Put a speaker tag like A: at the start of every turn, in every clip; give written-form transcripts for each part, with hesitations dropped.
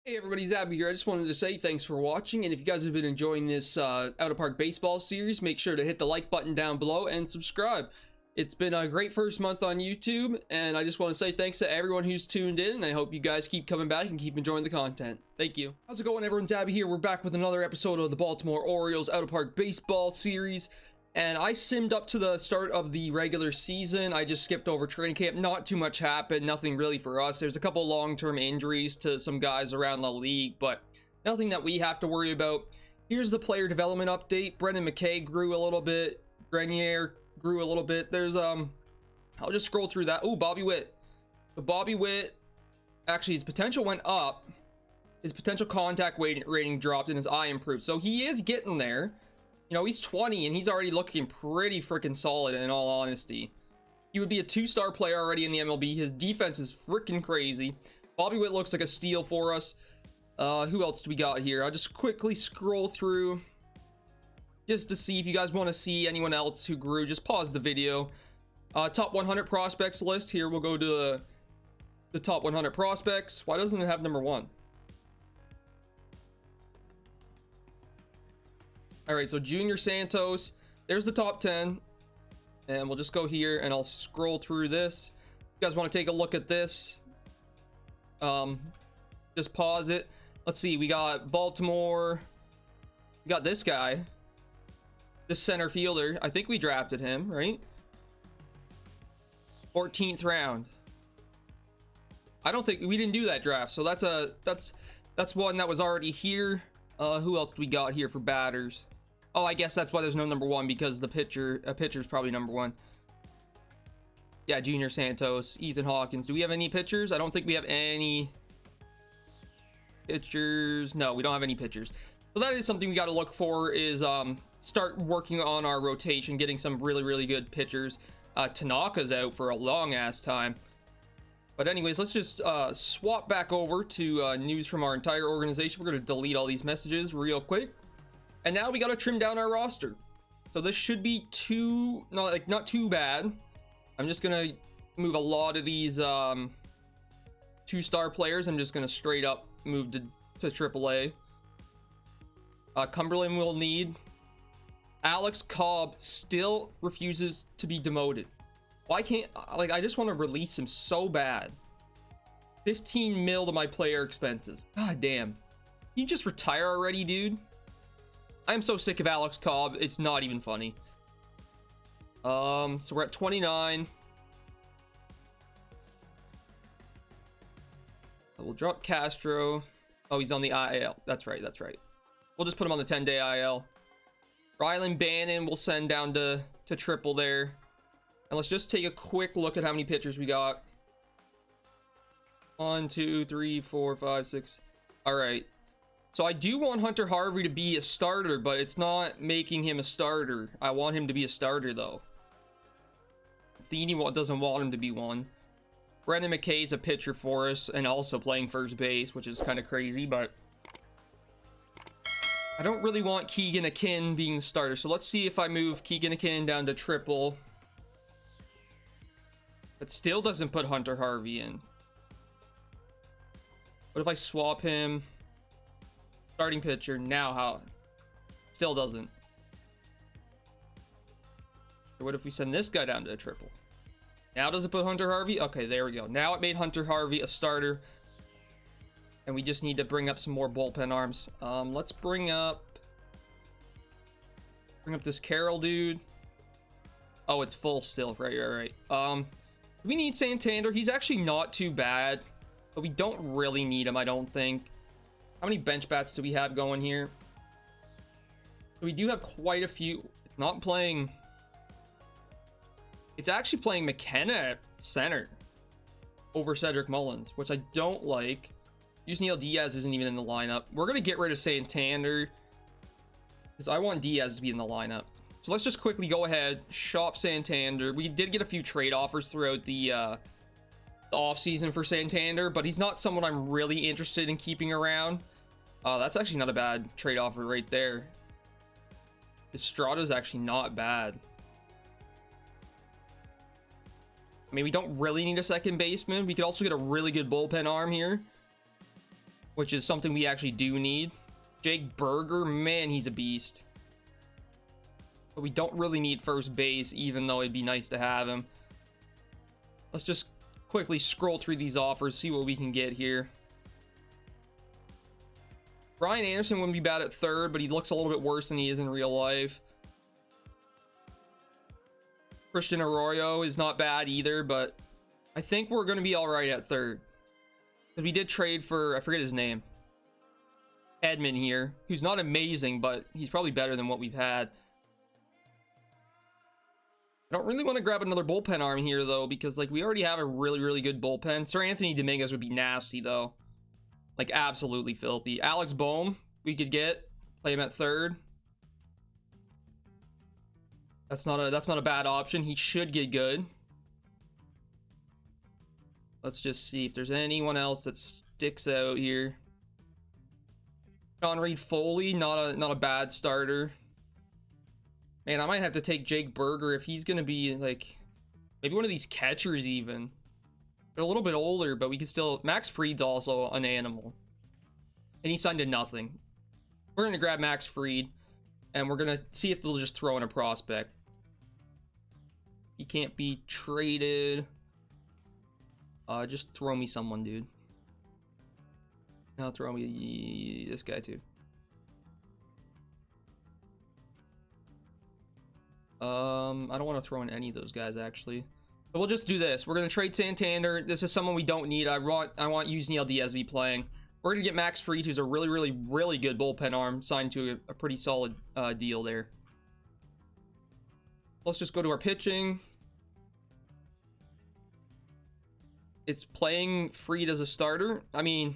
A: Hey everybody, Zabby here. I just wanted to say thanks for watching, and if you guys have been enjoying this Out of Park baseball series, make sure to hit the like button down below and subscribe. It's been a great first month on YouTube, and I just want to say thanks to everyone who's tuned in, and I hope you guys keep coming back and keep enjoying the content. Thank you. How's it going, everyone? Zabby here. We're back with another episode of the Baltimore Orioles Out of Park baseball series. And I simmed up to the start of the regular season. I just skipped over training camp. Not too much happened. Nothing really for us. There's a couple long-term injuries to some guys around the league, but nothing that we have to worry about. Here's the player development update. Brendan McKay grew a little bit. Grenier grew a little bit. There's I'll just scroll through that. Oh, Bobby Witt. So Bobby Witt, actually his potential went up. His potential contact rating dropped and his eye improved. So he is getting there. You know, he's 20 and he's already looking pretty freaking solid, in all honesty. He would be a 2-star player already in the MLB. His defense is freaking crazy. Bobby Witt looks like a steal for us. Who else do we got here? I'll just quickly scroll through just to see if you guys want to see anyone else who grew. Just pause the video. Top 100 prospects list. Here we'll go to the top 100 prospects. Why doesn't it have number 1? All right, so Junior Santos, there's the top 10, and we'll just go here and I'll scroll through this. If you guys want to take a look at this, just pause it. Let's see, we got Baltimore, we got this guy, this center fielder. I think we drafted him, right? 14th round. I don't think we didn't do that draft, so that's one that was already here. Who else do we got here for batters? Oh, I guess that's why there's no number 1, because the pitcher's probably number 1. Yeah, Junior Santos, Ethan Hawkins. Do we have any pitchers? I don't think we have any pitchers. No, we don't have any pitchers. So that is something we got to look for, is start working on our rotation, getting some really good pitchers. Tanaka's out for a long ass time. But anyways, let's just swap back over to news from our entire organization. We're going to delete all these messages real quick. And now we got to trim down our roster. So this should be not too bad. I'm just going to move a lot of these 2-star players. I'm just going to straight up move to AAA. Cumberland will need. Alex Cobb still refuses to be demoted. Why can't, I just want to release him so bad. 15 mil to my player expenses. God damn. Can you just retire already, dude? I'm so sick of Alex Cobb. It's not even funny. So we're at 29. We'll drop Castro. Oh, he's on the IL. That's right. We'll just put him on the 10-day IL. Rylan Bannon we'll send down to triple there. And let's just take a quick look at how many pitchers we got. 1, 2, 3, 4, 5, 6. All right. So I do want Hunter Harvey to be a starter, but it's not making him a starter. I want him to be a starter, though. Theny doesn't want him to be one. Brendan McKay's a pitcher for us and also playing first base, which is kind of crazy, but I don't really want Keegan Akin being the starter. So let's see if I move Keegan Akin down to triple. It still doesn't put Hunter Harvey in. What if I swap him? Starting pitcher. Now how? Still doesn't. Or what if we send this guy down to a triple? Now does it put Hunter Harvey? Okay, there we go. Now it made Hunter Harvey a starter. And we just need to bring up some more bullpen arms. Let's bring up this Carroll dude. Oh, it's full still. Right. We need Santander. He's actually not too bad, but we don't really need him, I don't think. How many bench bats do we have going here? So we do have quite a few. It's not playing. It's actually playing McKenna at center over Cedric Mullins, which I don't like. Yusniel Diaz isn't even in the lineup. We're going to get rid of Santander because I want Diaz to be in the lineup. So let's just quickly go ahead, shop Santander. We did get a few trade offers throughout the offseason for Santander, but he's not someone I'm really interested in keeping around. That's actually not a bad trade offer right there. Estrada's actually not bad. I mean, we don't really need a second baseman. We could also get a really good bullpen arm here. which is something we actually do need. Jake Berger, man, he's a beast. But we don't really need first base, even though it'd be nice to have him. Let's just quickly scroll through these offers, see what we can get here. Brian Anderson wouldn't be bad at third, but he looks a little bit worse than he is in real life. Christian Arroyo is not bad either, but I think we're going to be all right at third. Because we did trade for, I forget his name, Edman here, who's not amazing, but he's probably better than what we've had. I don't really want to grab another bullpen arm here, though, because, like, we already have a really, really good bullpen. Sir Anthony Dominguez would be nasty, though. Like, absolutely filthy. Alex Bohm, we could get. Play him at third. That's not a bad option. He should get good. Let's just see if there's anyone else that sticks out here. John Reed Foley, not a bad starter. Man, I might have to take Jake Berger if he's gonna be like maybe one of these catchers even. They're a little bit older, but we can still. Max Fried's also an animal, and he signed to nothing. We're gonna grab Max Fried, and we're gonna see if they'll just throw in a prospect. He can't be traded. Just throw me someone, dude. Now throw me this guy too. I don't want to throw in any of those guys actually. But we'll just do this. We're gonna trade Santander. This is someone we don't need. I want Yusniel Diaz to be playing. We're gonna get Max Fried, who's a really, really, really good bullpen arm, signed to a pretty solid deal there. Let's just go to our pitching. It's playing Fried as a starter. I mean,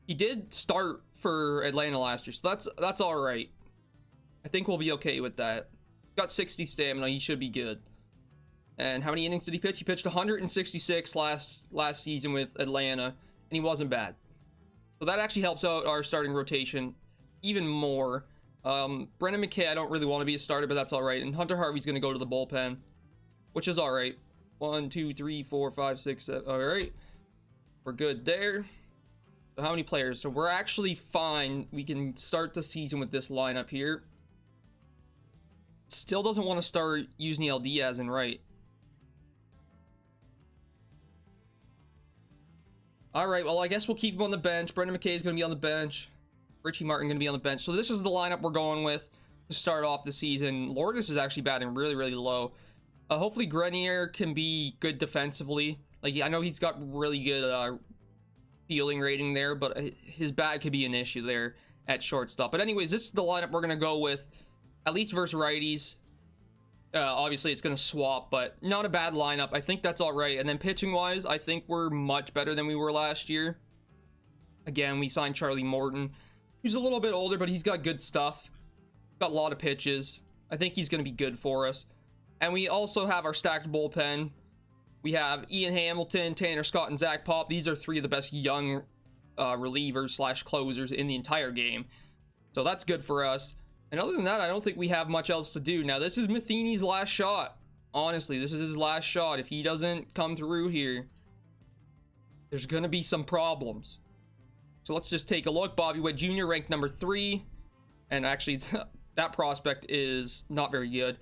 A: he did start for Atlanta last year, so that's all right. I think we'll be okay with that. Got 60 stamina. He should be good. And how many innings did he pitch? He pitched 166 last season with Atlanta, and he wasn't bad. So that actually helps out our starting rotation even more. Brendan McKay, I don't really want to be a starter, but that's all right. And Hunter Harvey's going to go to the bullpen, which is all right. 1, 2, 3, 4, 5, 6, 7. All right. We're good there. So how many players? So we're actually fine. We can start the season with this lineup here. Still doesn't want to start Yusniel Diaz in right. All right, well, I guess we'll keep him on the bench. Brendan McKay is going to be on the bench. Richie Martin going to be on the bench. So this is the lineup we're going with to start off the season. Lourdes is actually batting really, really low. Hopefully Grenier can be good defensively. Like, I know he's got really good fielding rating there, but his bat could be an issue there at shortstop. But anyways, this is the lineup we're going to go with, at least versus righties. Obviously, it's going to swap, but not a bad lineup. I think that's all right. And then pitching-wise, I think we're much better than we were last year. Again, we signed Charlie Morton, who's a little bit older, but he's got good stuff. Got a lot of pitches. I think he's going to be good for us. And we also have our stacked bullpen. We have Ian Hamilton, Tanner Scott, and Zach Pop. These are three of the best young relievers / closers in the entire game. So that's good for us. And other than that, I don't think we have much else to do. Now, this is Matheny's last shot. Honestly, this is his last shot. If he doesn't come through here, there's going to be some problems. So let's just take a look. Bobby Witt Jr. ranked number 3. And actually, that prospect is not very good.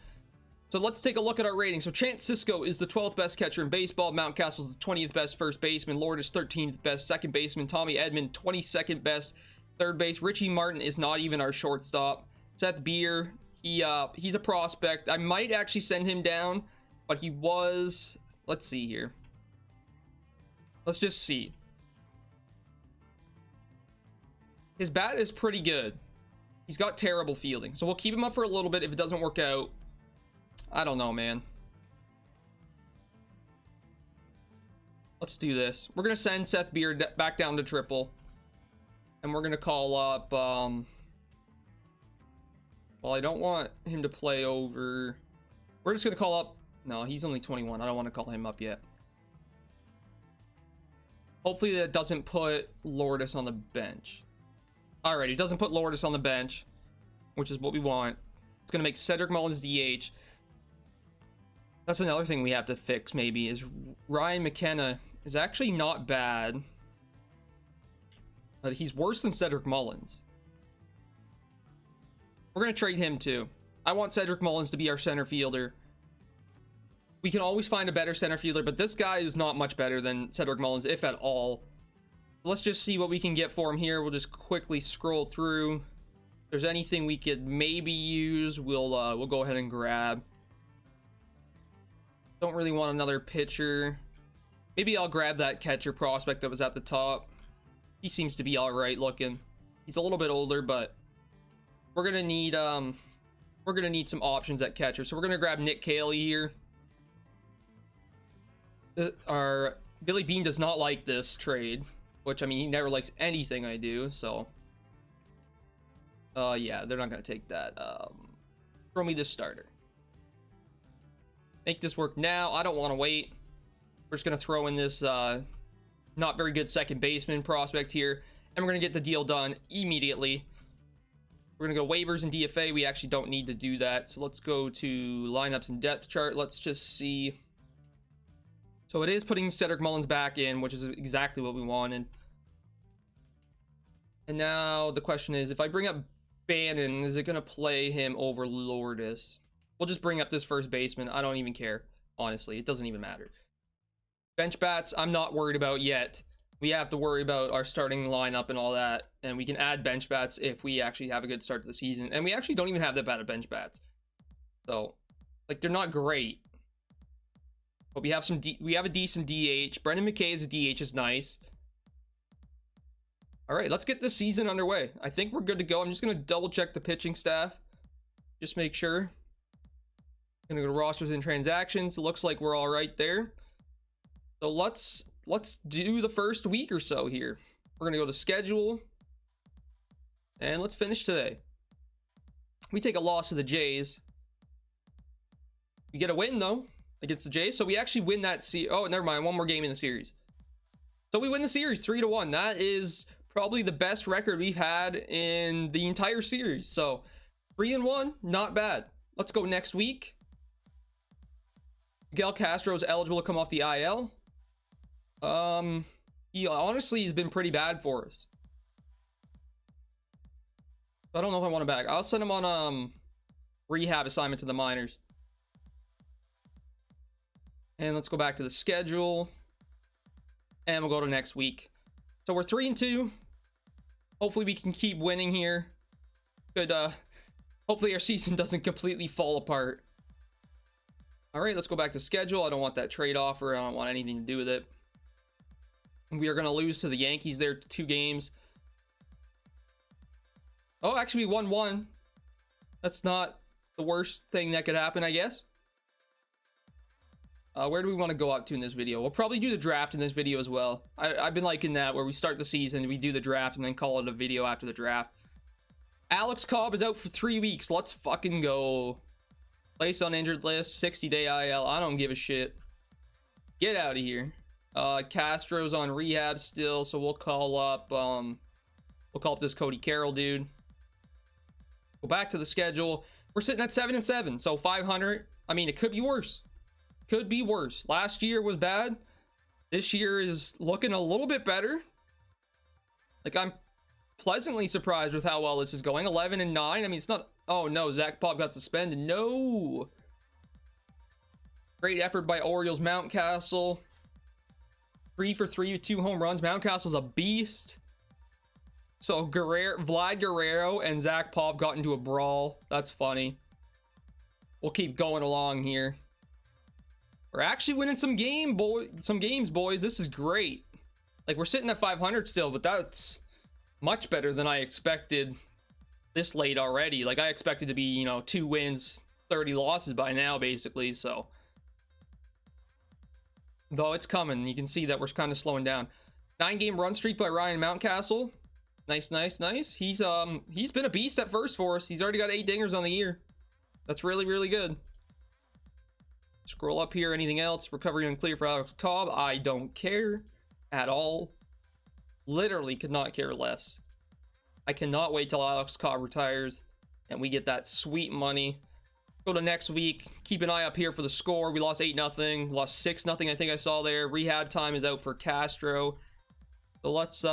A: So let's take a look at our rating. So Chance Sisco is the 12th best catcher in baseball. Mountcastle's the 20th best first baseman. Lourdes 13th best second baseman. Tommy Edman 22nd best third base. Richie Martin is not even our shortstop. Seth Beer, he's a prospect. I might actually send him down, but he was. Let's see here. Let's just see. His bat is pretty good. He's got terrible fielding, so we'll keep him up for a little bit. If it doesn't work out, I don't know, man. Let's do this. We're gonna send Seth Beer back down to triple, and we're gonna call up. Well, I don't want him to play over. We're just gonna call up. No, he's only 21. I don't want to call him up yet. Hopefully that doesn't put Lourdes on the bench. All right, he doesn't put Lourdes on the bench, which is what we want. It's gonna make Cedric Mullins DH. That's another thing we have to fix, maybe, is Ryan McKenna is actually not bad. But he's worse than Cedric Mullins. We're going to trade him too. I want Cedric Mullins to be our center fielder. We can always find a better center fielder, but this guy is not much better than Cedric Mullins, if at all. Let's just see what we can get for him here. We'll just quickly scroll through. If there's anything we could maybe use, we'll go ahead and grab. Don't really want another pitcher. Maybe I'll grab that catcher prospect that was at the top. He seems to be all right looking. He's a little bit older, but we're gonna need some options at catcher. So we're gonna grab Nick Caley here. Our Billy Bean does not like this trade, which, I mean, he never likes anything I do, so yeah, they're not gonna take that. Throw me this starter. Make this work now. I don't want to wait. We're just gonna throw in this not very good second baseman prospect here, and we're gonna get the deal done immediately. We're gonna go waivers and DFA. We actually don't need to do that, so let's go to lineups and depth chart. Let's just see. So it is putting Cedric Mullins back in, which is exactly what we wanted. And now the question is, if I bring up Bannon, is it going to play him over Lourdes? We'll just bring up this first baseman. I don't even care. Honestly, it doesn't even matter. Bench bats, I'm not worried about yet. We have to worry about our starting lineup and all that. And we can add bench bats if we actually have a good start to the season. And we actually don't even have that bad of bench bats. So, like, they're not great. But we have a decent DH. Brendan McKay's DH is nice. All right, let's get this season underway. I think we're good to go. I'm just going to double check the pitching staff. Just make sure. I'm going to go to rosters and transactions. It looks like we're all right there. So let's do the first week or so here. We're going to go to schedule. And let's finish today. We take a loss to the Jays. We get a win, though, against the Jays. So we actually win that oh, never mind. One more game in the series. So we win the series 3-1. That is probably the best record we've had in the entire series. So 3-1, not bad. Let's go next week. Miguel Castro is eligible to come off the IL. He honestly has been pretty bad for us. I don't know if I want him back. I'll send him on rehab assignment to the minors. And let's go back to the schedule. And we'll go to next week. So we're 3-2. Hopefully we can keep winning here. Good. Hopefully our season doesn't completely fall apart. All right, let's go back to schedule. I don't want that trade offer. I don't want anything to do with it. We are going to lose to the Yankees there 2 games. Oh, actually we won 1. That's not the worst thing that could happen, I guess. Where do we want to go up to in this video? We'll probably do the draft in this video as well. I've been liking that, where we start the season, we do the draft, and then call it a video after the draft. Alex Cobb is out for 3 weeks. Let's fucking go. Place on injured list, 60-day IL. I don't give a shit. Get out of here. Castro's on rehab still, so we'll call up this Cody Carroll dude. Go back to the schedule. We're sitting at 7-7, so 500. I mean, it could be worse. Could be worse. Last year was bad. This year is looking a little bit better. Like, I'm pleasantly surprised with how well this is going. 11-9. I mean, it's not. Oh no, Zach Pop got suspended. No. Great effort by Orioles. Mountcastle 3 for 3 with 2 home runs. Mountcastle's a beast. So Vlad Guerrero and Zach Pop got into a brawl. That's funny. We'll keep going along here. We're actually winning some games, boys. This is great. Like, we're sitting at 500 still, but that's much better than I expected this late already. Like, I expected to be, you know, 2 wins, 30 losses by now, basically. So, though it's coming, you can see that we're kind of slowing down. 9-game run streak by Ryan Mountcastle. Nice. He's been a beast at first for us. He's already got 8 dingers on the year. That's really good. Scroll up here. Anything else? Recovery unclear for Alex Cobb. I don't care at all. Literally could not care less. I cannot wait till Alex Cobb retires and we get that sweet money. Go to next week. Keep an eye up here for the score. We lost 8-0. Lost 6-0, I think I saw there. Rehab time is out for Castro. So let's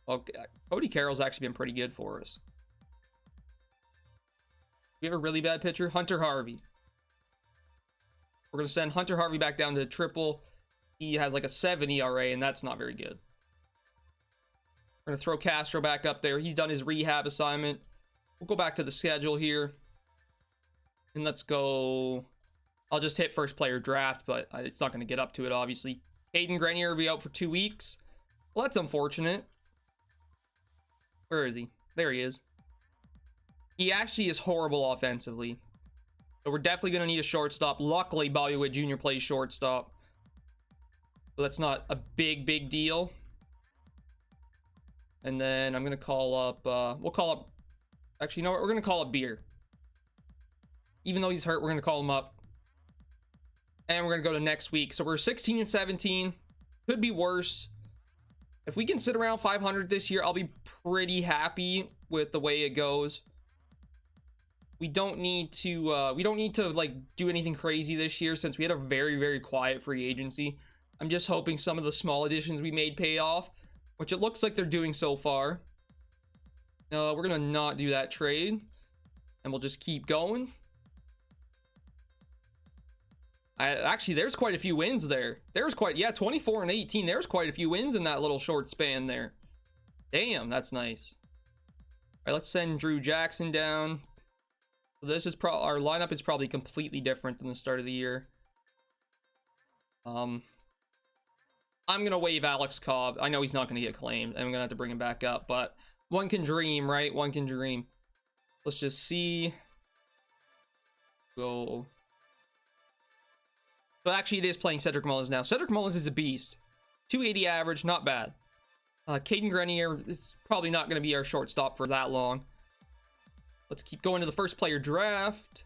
A: Okay, Cody Carroll's actually been pretty good for us. We have a really bad pitcher, Hunter Harvey. We're gonna send Hunter Harvey back down to triple. He has like a 7 ERA, and that's not very good. We're gonna throw Castro back up there. He's done his rehab assignment. We'll go back to the schedule here, and let's go. I'll just hit first player draft, but it's not gonna get up to it, obviously. Hayden Grenier will be out for 2 weeks. Well, that's unfortunate. Where is he? There he is. He actually is horrible offensively. So we're definitely going to need a shortstop. Luckily, Bobby Witt Jr. plays shortstop. So that's not a big deal. And then I'm going to call up... we'll call up... Actually, you know what? We're going to call up Beer. Even though he's hurt, we're going to call him up. And we're going to go to next week. So we're 16 and 17. Could be worse. If we can sit around 500 this year, I'll be pretty happy with the way it goes. We don't need to like do anything crazy this year since we had a very quiet free agency. I'm just hoping some of the small additions we made pay off, which it looks like they're doing so far. We're gonna not do that trade, and we'll just keep going. Actually, there's quite a few wins there. There's quite, yeah, 24 and 18. There's quite a few wins in that little short span there. Damn, that's nice. All right, let's send Drew Jackson down. This is our lineup is probably completely different than the start of the year. I'm gonna waive Alex Cobb. I know he's not gonna get claimed. I'm gonna have to bring him back up, but one can dream, right? One can dream. Let's just see. Go. But actually, it is playing Cedric Mullins now. Cedric Mullins is a beast. 280 average, not bad. Caden Grenier is probably not gonna be our shortstop for that long. Let's keep going to the first player draft.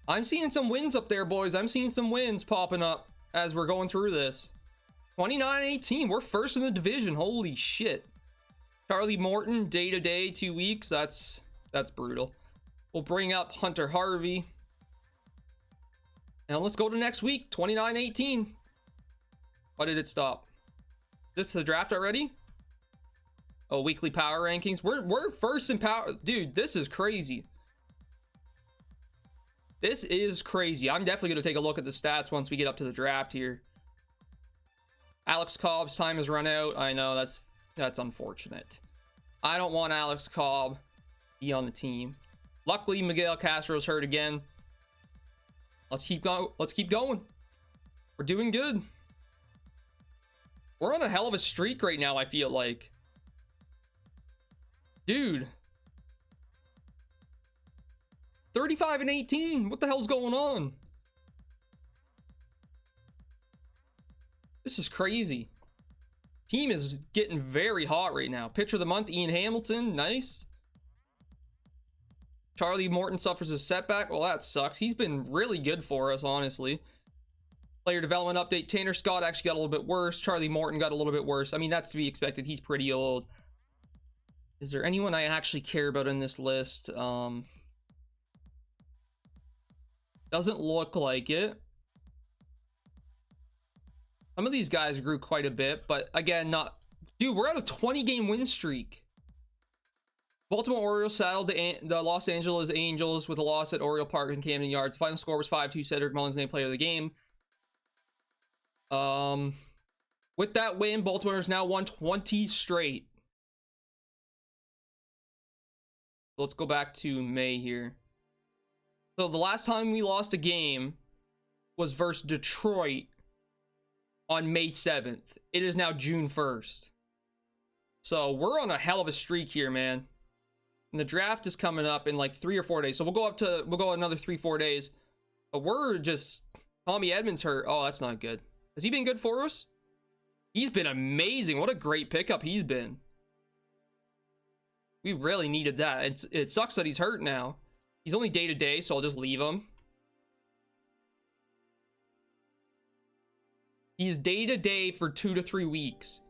A: I'm seeing some wins up there, boys. I'm seeing some wins popping up as we're going through this. 29-18. We're first in the division. Holy shit. Charlie Morton, day-to-day, 2 weeks. That's brutal. We'll bring up Hunter Harvey. And let's go to next week. 29-18. Why did it stop? Is this the draft already? Oh, weekly power rankings. We're first in power. Dude, this is crazy. This is crazy. I'm definitely going to take a look at the stats once we get up to the draft here. Alex Cobb's time has run out. I know, that's unfortunate. I don't want Alex Cobb to be on the team. Luckily, Miguel Castro's hurt again. Let's keep going. We're doing good. We're on a hell of a streak right now, I feel like. Dude. 35 and 18. What the hell's going on? This is crazy. Team is getting very hot right now. Pitcher of the month, Ian Hamilton. Nice. Charlie Morton suffers a setback. Well, that sucks. He's been really good for us, honestly. Player development update. Tanner Scott actually got a little bit worse. Charlie Morton got a little bit worse. I mean, that's to be expected. He's pretty old. Is there anyone I actually care about in this list? Doesn't look like it. Some of these guys grew quite a bit, but again, not... Dude, we're at a 20-game win streak. Baltimore Orioles saddled the Los Angeles Angels with a loss at Oriole Park in Camden Yards. The final score was 5-2. Cedric Mullins named player of the game. With that win, Baltimore has now won 20 straight. Let's go back to May here. So the last time we lost a game was versus Detroit on May 7th. It is now June 1st. So we're on a hell of a streak here, man. And the draft is coming up in like 3 or 4 days. So we'll go another 3-4 days. But we're just... Tommy Edmonds hurt. Oh, that's not good. Has he been good for us? He's been amazing. What a great pickup he's been. We really needed that. It sucks that he's hurt now. He's only day-to-day, so I'll just leave him. He's day-to-day for 2 to 3 weeks.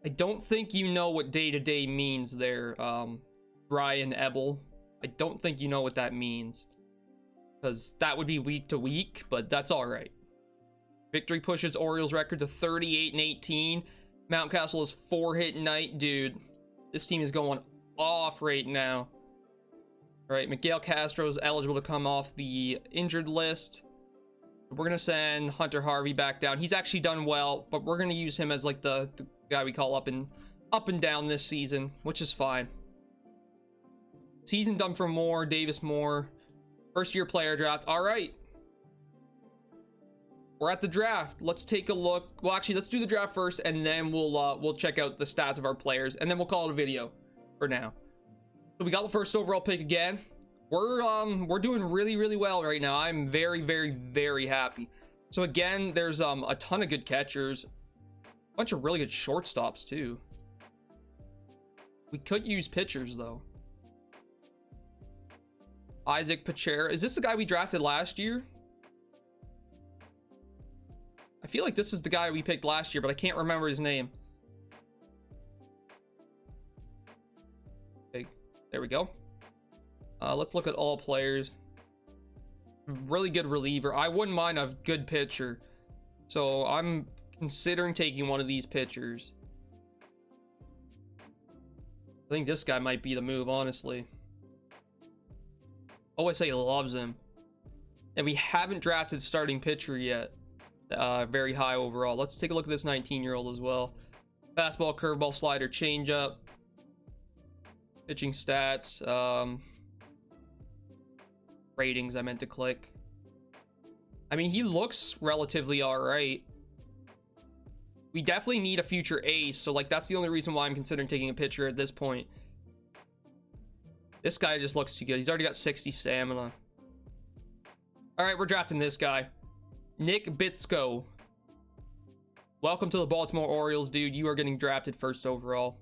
A: I don't think you know what day-to-day means there, Brian Ebel. I don't think you know what that means. Because that would be week to week, but that's alright. Victory pushes Orioles record to 38 and 18. Mountcastle is 4-hit night, dude. This team is going off right now. All right, Miguel Castro is eligible to come off the injured list. We're gonna send Hunter Harvey back down. He's actually done well, but we're gonna use him as like the guy we call up and down this season, which is fine. Season done for Moore, Davis Moore. First year player draft. All right. We're at the draft. Let's take a look. Well, actually, let's do the draft first, and then we'll check out the stats of our players, and then we'll call it a video for now. So we got the first overall pick again. We're doing really well right now. I'm very happy. So again, there's a ton of good catchers, a bunch of really good shortstops too. We could use pitchers though. Isaac Pachera. Is this the guy we drafted last year? I feel like this is the guy we picked last year, but I can't remember his name. Okay, there we go. Let's look at all players. Really good reliever. I wouldn't mind a good pitcher. So I'm considering taking one of these pitchers. I think this guy might be the move, honestly. OSA loves him. And we haven't drafted starting pitcher yet. Very high overall. Let's take a look at this 19-year-old as well. Fastball, curveball, slider, changeup. Pitching stats. Ratings I meant to click. I mean, he looks relatively all right. We definitely need a future ace, so like that's the only reason why I'm considering taking a pitcher at this point. This guy just looks too good. He's already got 60 stamina. All right, we're drafting this guy, Nick Bitsko. Welcome to the Baltimore Orioles, dude. You are getting drafted first overall.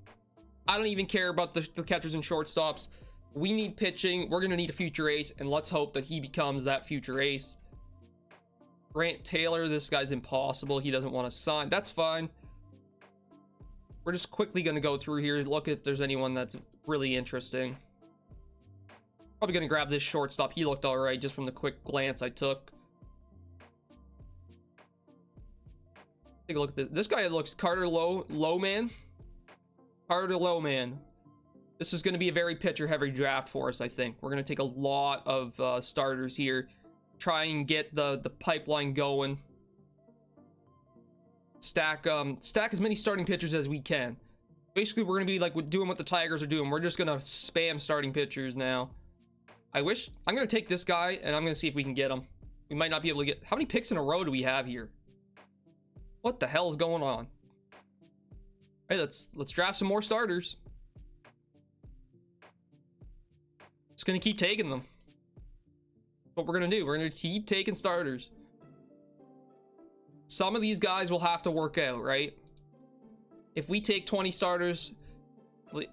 A: I don't even care about the catchers and shortstops. We need pitching. We're gonna need a future ace, and let's hope that he becomes that future ace. Grant Taylor, this guy's impossible. He doesn't want to sign. That's fine. We're just quickly gonna go through here, look if there's anyone that's really interesting. Probably gonna grab this shortstop. He looked all right just from the quick glance I took. Take a look at this. This guy looks Carter Lowman. Carter Lowman. This is going to be a very pitcher-heavy draft for us, I think. We're going to take a lot of starters here. Try and get the pipeline going. Stack as many starting pitchers as we can. Basically, we're going to be like doing what the Tigers are doing. We're just going to spam starting pitchers now. I'm going to take this guy, and I'm going to see if we can get him. We might not be able to get... How many picks in a row do we have here? What the hell is going on? Hey, let's draft some more starters. Just gonna keep taking them. What we're gonna do, we're gonna keep taking starters. Some of these guys will have to work out, right? If we take 20 starters,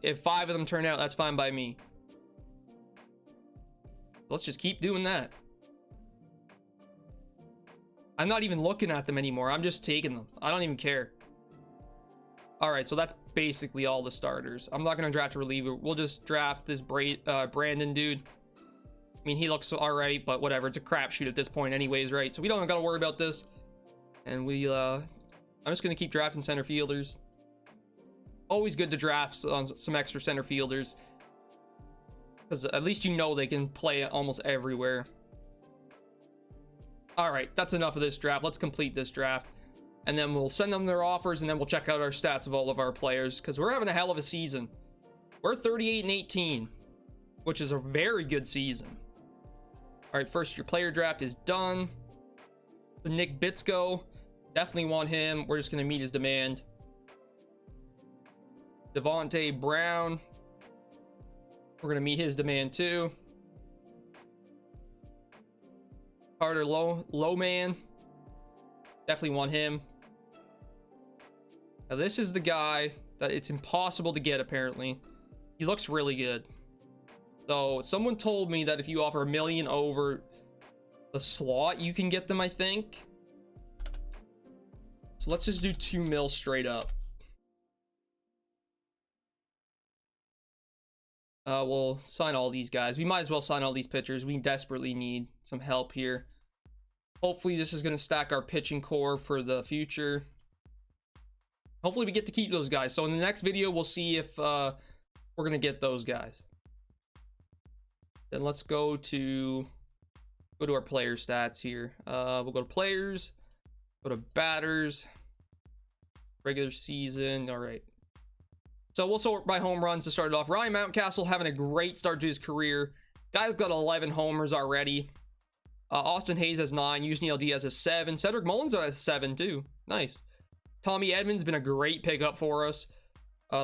A: if 5 of them turn out, that's fine by me. Let's just keep doing that. I'm not even looking at them anymore. I'm just taking them. I don't even care. All right, so that's basically all the starters. I'm not going to draft a reliever. We'll just draft this Brandon dude. I mean, he looks all right, but whatever. It's a crapshoot at this point anyways, right? So we don't got to worry about this. And I'm just going to keep drafting center fielders. Always good to draft some extra center fielders. Because at least you know they can play almost everywhere. All right, that's enough of this draft. Let's complete this draft. And then we'll send them their offers, and then we'll check out our stats of all of our players, because we're having a hell of a season. We're 38-18, which is a very good season. All right, first your player draft is done. Nick Bitsko, definitely want him. We're just going to meet his demand. Devontae Brown, we're going to meet his demand too. Carter Lowman, definitely want him. Now this is the guy that it's impossible to get, apparently. He looks really good. So someone told me that if you offer $1 million over the slot, you can get them, I think. So let's just do 2 mil straight up. We'll sign all these guys. We might as well sign all these pitchers. We desperately need some help here. Hopefully this is going to stack our pitching core for the future. Hopefully we get to keep those guys. So in the next video, we'll see if we're going to get those guys. Then let's go to our player stats here. We'll go to players, go to batters, regular season. All right. So we'll sort by home runs to start it off. Ryan Mountcastle having a great start to his career. Guy's got 11 homers already. Austin Hayes has 9. Yusniel Diaz has 7. Cedric Mullins has 7 too. Nice. Tommy Edmonds been a great pickup for us.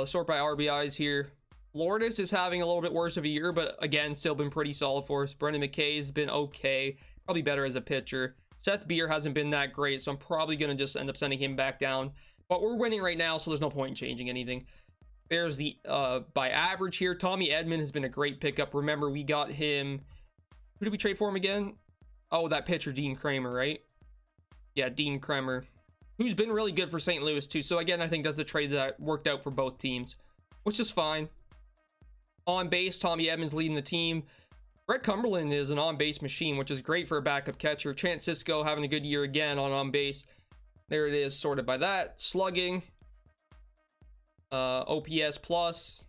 A: Sort by RBIs here. Lourdes is having a little bit worse of a year, but again, still been pretty solid for us. Brendan McKay's been okay. Probably better as a pitcher. Seth Beer hasn't been that great, so I'm probably going to just end up sending him back down. But we're winning right now, so there's no point in changing anything. There's the by average here. Tommy Edman has been a great pickup. Remember, we got him. Who did we trade for him again? Oh, that pitcher, Dean Kramer, right? Yeah, Dean Kramer, who's been really good for St. Louis too. So again, I think that's a trade that worked out for both teams, which is fine. On base, Tommy Edmonds leading the team. Brett Cumberland is an on-base machine, which is great for a backup catcher. Chance Sisco having a good year again on base. There it is, sorted by that. Slugging, OPS plus,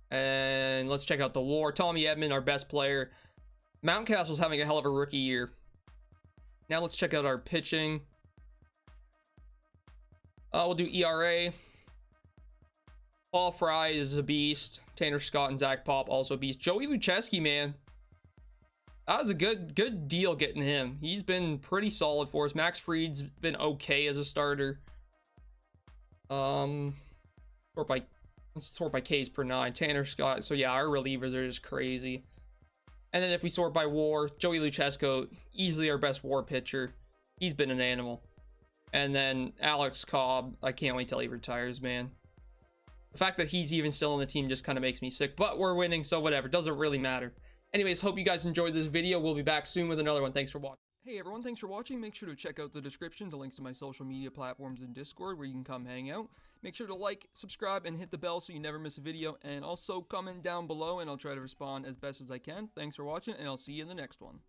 A: and let's check out the WAR. Tommy Edman, our best player. Mountcastle's having a hell of a rookie year. Now let's check out our pitching. We'll do ERA. Paul Fry is a beast. Tanner Scott and Zach Pop also beast. Joey Lucheski, man, that was a good deal getting him. He's been pretty solid for us. Max Fried's been okay as a starter. Let's sort by Ks per 9. Tanner Scott. So yeah, our relievers are just crazy. And then if we sort by WAR, Joey Luchesko, easily our best WAR pitcher. He's been an animal. And then Alex Cobb, I can't wait till he retires, man. The fact that he's even still on the team just kind of makes me sick, but we're winning, so whatever. Doesn't really matter. Anyways, hope you guys enjoyed this video. We'll be back soon with another one. Thanks for watching. Hey everyone, thanks for watching. Make sure to check out the description, the links to my social media platforms and Discord where you can come hang out. Make sure to like, subscribe, and hit the bell so you never miss a video. And also comment down below and I'll try to respond as best as I can. Thanks for watching, and I'll see you in the next one.